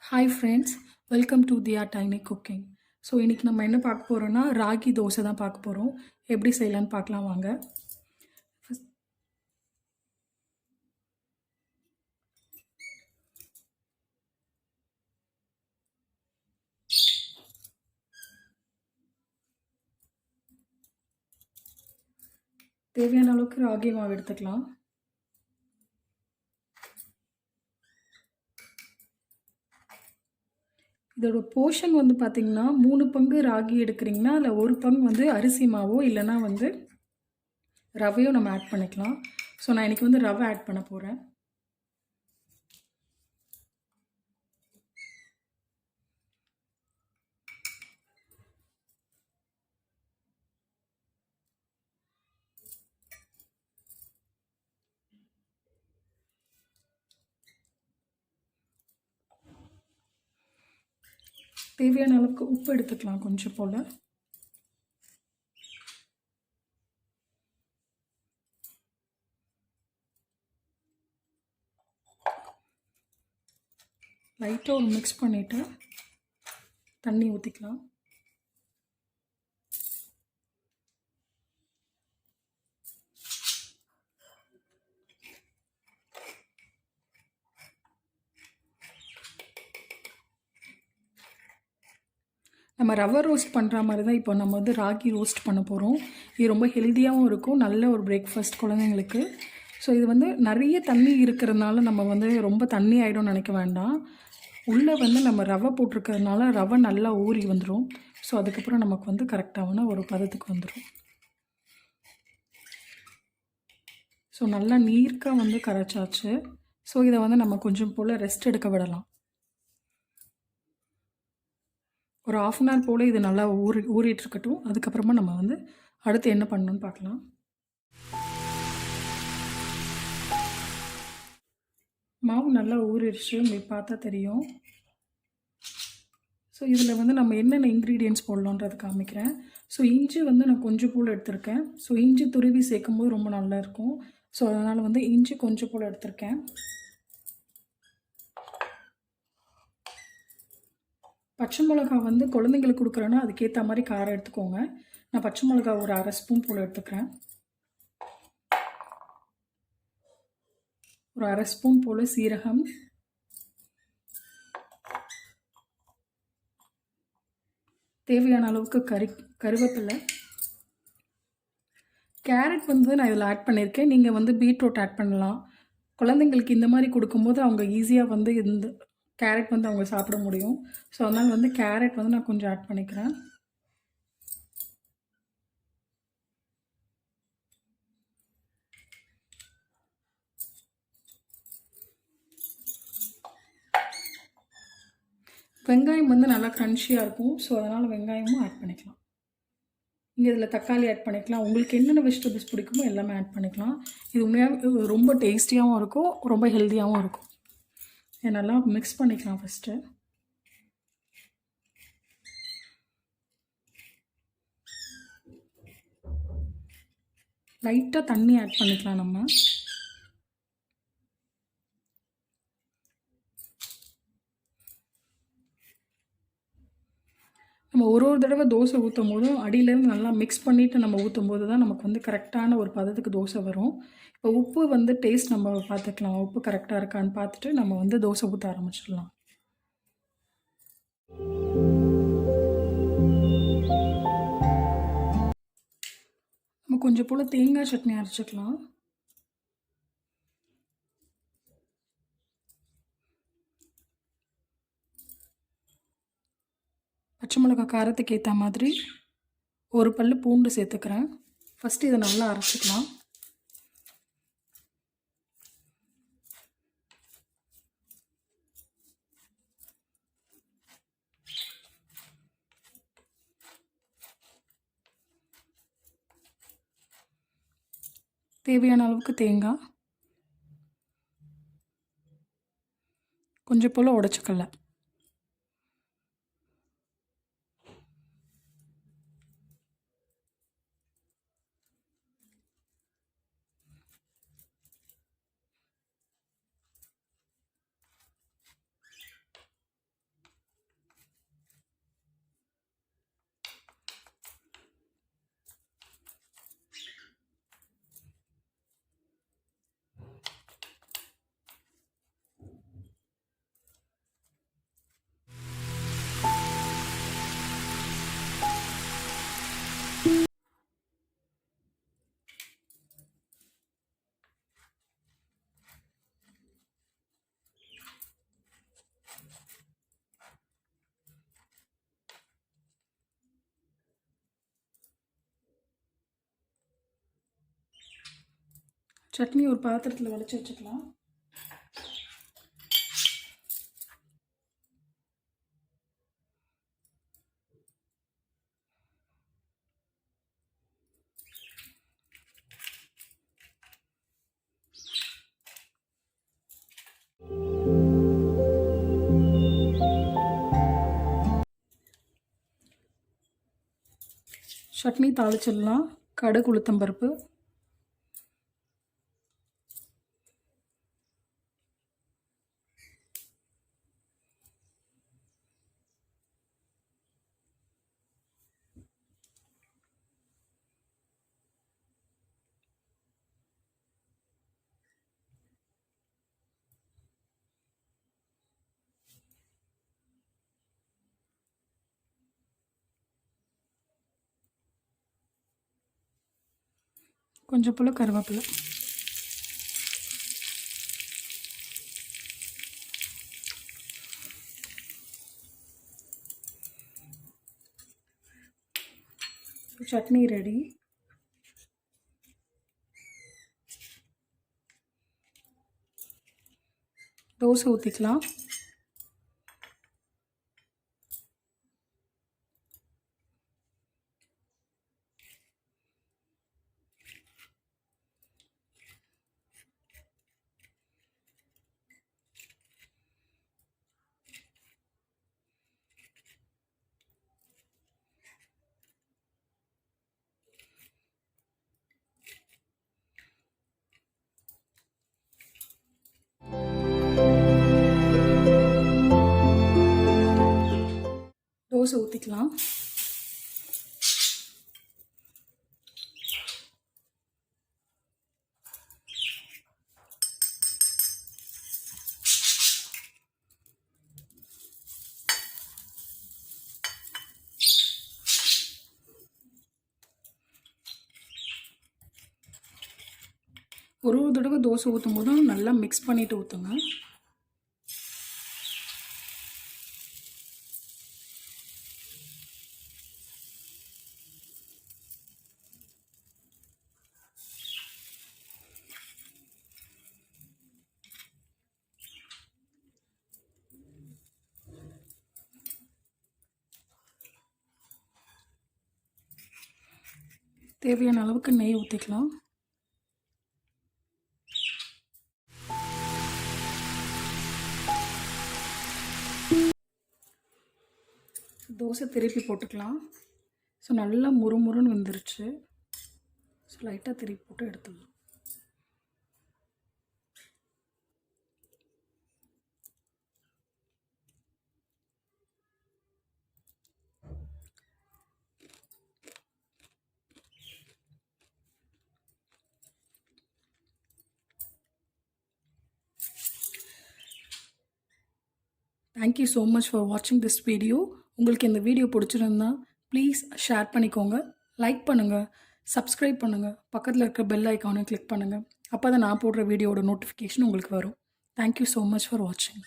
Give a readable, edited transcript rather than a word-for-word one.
Hi friends, welcome to Diya tiny cooking. So இன்றைக்கி நம்ம என்ன பார்க்க போகிறோன்னா ராகி தோசை தான் பார்க்க போகிறோம். எப்படி செய்யலான்னு பார்க்கலாம் வாங்க. ஃபஸ்ட் தேவையான அளவுக்கு ராகி மாவு எடுத்துக்கலாம். இதோட போர்ஷன் வந்து பார்த்திங்கன்னா 3 பங்கு ராகி எடுக்கிறீங்கன்னா அதில் 1 பங்கு வந்து அரிசி மாவோ இல்லைனா வந்து ரவையோ நம்ம ஆட் பண்ணிக்கலாம். ஸோ நான் இன்றைக்கி வந்து ரவை ஆட் பண்ண போகிறேன். தேவையான அளவுக்கு உப்பு எடுத்துக்கலாம் கொஞ்சம் போல். லைட்டாக ஒரு மிக்ஸ் பண்ணிவிட்டு தண்ணி ஊற்றிக்கலாம். நம்ம ரவை ரோஸ்ட் பண்ணுற மாதிரி தான் இப்போ நம்ம வந்து ராகி ரோஸ்ட் பண்ண போகிறோம். இது ரொம்ப ஹெல்த்தியாகவும் இருக்கும், நல்ல ஒரு பிரேக்ஃபாஸ்ட் குழந்தைங்களுக்கு. ஸோ இது வந்து நிறைய தண்ணி இருக்கிறதுனால நம்ம வந்து ரொம்ப தண்ணி ஆகிடும்னு நினைக்க வேண்டாம். உள்ளே வந்து நம்ம ரவை போட்டிருக்கிறதுனால ரவை நல்லா ஊறி வந்துடும். ஸோ அதுக்கப்புறம் நமக்கு வந்து கரெக்டான ஒரு பதத்துக்கு வந்துடும். ஸோ நல்லா நீர்க்காக வந்து கரைச்சாச்சு. ஸோ இதை வந்து நம்ம கொஞ்சம் போல் ரெஸ்ட் எடுக்க விடலாம். ஒரு 1/2 hour போல் இது நல்லா ஊறிட்டுருக்கட்டும். அதுக்கப்புறமா நம்ம வந்து அடுத்து என்ன பண்ணணும்னு பார்க்கலாம். மாவு நல்லா ஊறிடுச்சு, உங்களுக்கு பார்த்தா தெரியும். ஸோ இதில் வந்து நம்ம என்னென்ன இன்க்ரீடியன்ட்ஸ் போடலான்றது காமிக்கிறேன். ஸோ இஞ்சி வந்து நான் கொஞ்சம் போல் எடுத்திருக்கேன். ஸோ இஞ்சி துருவி சேர்க்கும்போது ரொம்ப நல்லாயிருக்கும். ஸோ அதனால் வந்து இஞ்சி கொஞ்சம் போல் எடுத்திருக்கேன். பச்சை மிளகா வந்து குழந்தைங்களுக்கு கொடுக்குறேன்னா அதுக்கேற்ற மாதிரி காரம் எடுத்துக்கோங்க. நான் பச்சை மிளகா ஒரு 1/2 ஸ்பூன் போல் எடுத்துக்கிறேன். ஒரு 1/2 ஸ்பூன் போல் சீரகம், தேவையான அளவுக்கு கருவேப்பிலை. கேரட் வந்து நான் இதில் ஆட் பண்ணியிருக்கேன். நீங்கள் வந்து பீட்ரூட் ஆட் பண்ணலாம். குழந்தைங்களுக்கு இந்த மாதிரி கொடுக்கும்போது அவங்க ஈஸியாக வந்து இந்த கேரட் வந்து அவங்க சாப்பிட முடியும். ஸோ அதனால் வந்து கேரட் வந்து நான் கொஞ்சம் ஆட் பண்ணிக்கிறேன். வெங்காயம் வந்து நல்லா க்ரன்ச்சியாக இருக்கும். ஸோ அதனால் வெங்காயமும் ஆட் பண்ணிக்கலாம். நீங்கள் இதில் தக்காளி ஆட் பண்ணிக்கலாம். உங்களுக்கு என்னென்ன வெஜிடபிள்ஸ் பிடிக்குமோ எல்லாமே ஆட் பண்ணிக்கலாம். இது உண்மையாக ரொம்ப டேஸ்டியாகவும் இருக்கும், ரொம்ப ஹெல்த்தியாகவும் இருக்கும். இதை நல்லா மிக்ஸ் பண்ணிக்கலாம். ஃபஸ்ட்டு லைட்டாக தண்ணி ஆட் பண்ணிக்கலாம். நம்ம ஒரு தடவை தோசை ஊற்றும் போதும் அடியிலேருந்து நல்லா மிக்ஸ் பண்ணிவிட்டு நம்ம ஊற்றும் போது தான் நமக்கு வந்து கரெக்டான ஒரு பதத்துக்கு தோசை வரும். இப்போ உப்பு வந்து டேஸ்ட் நம்ம பார்த்துக்கலாம். உப்பு கரெக்டாக இருக்கான்னு பார்த்துட்டு நம்ம வந்து தோசை ஊற்ற ஆரம்பிச்சிடலாம். நம்ம கொஞ்சம் போல் தேங்காய் சட்னி அரைச்சிக்கலாம். பச்சை மிளகாய் காரத்துக்கு ஏற்ற மாதிரி ஒரு பல் பூண்டு சேர்த்துக்கிறேன். ஃபஸ்ட்டு இதை நல்லா அரைச்சிக்கலாம். தேவையான அளவுக்கு தேங்காய், கொஞ்சம் போல் உடச்சிக்கல, சட்னி ஒரு பாத்திரத்தில் வடித்து வச்சுக்கலாம். சட்னி தாளிச்சிடலாம். கடுகு, உளுத்தம்பருப்பு, கொஞ்சம் போல் கருவேப்பிலை. சட்னி ரெடி. தோசை ஊற்றிக்கலாம். தோசை ஊற்றிக்கலாம். ஒரு தடவை தோசை ஊற்றும் போதும் நல்லா மிக்ஸ் பண்ணிவிட்டு ஊற்றுங்க. தேவையான அளவுக்கு நெய் ஊற்றிக்கலாம். தோசை திருப்பி போட்டுக்கலாம். ஸோ நல்லா முறுமுறுன்னு வந்துருச்சு. ஸோ லைட்டாக திருப்பி போட்டு எடுத்துடலாம். Thank you so much for watching this video. உங்களுக்கு இந்த வீடியோ பிடிச்சிருந்தா ப்ளீஸ் ஷேர் பண்ணிக்கோங்க, லைக் பண்ணுங்கள், சப்ஸ்கிரைப் பண்ணுங்கள், பக்கத்தில் இருக்க பெல் ஐக்கானை கிளிக் பண்ணுங்கள். அப்போ தான் நான் போடுற வீடியோட நோட்டிஃபிகேஷன் உங்களுக்கு வரும். Thank you so much for watching.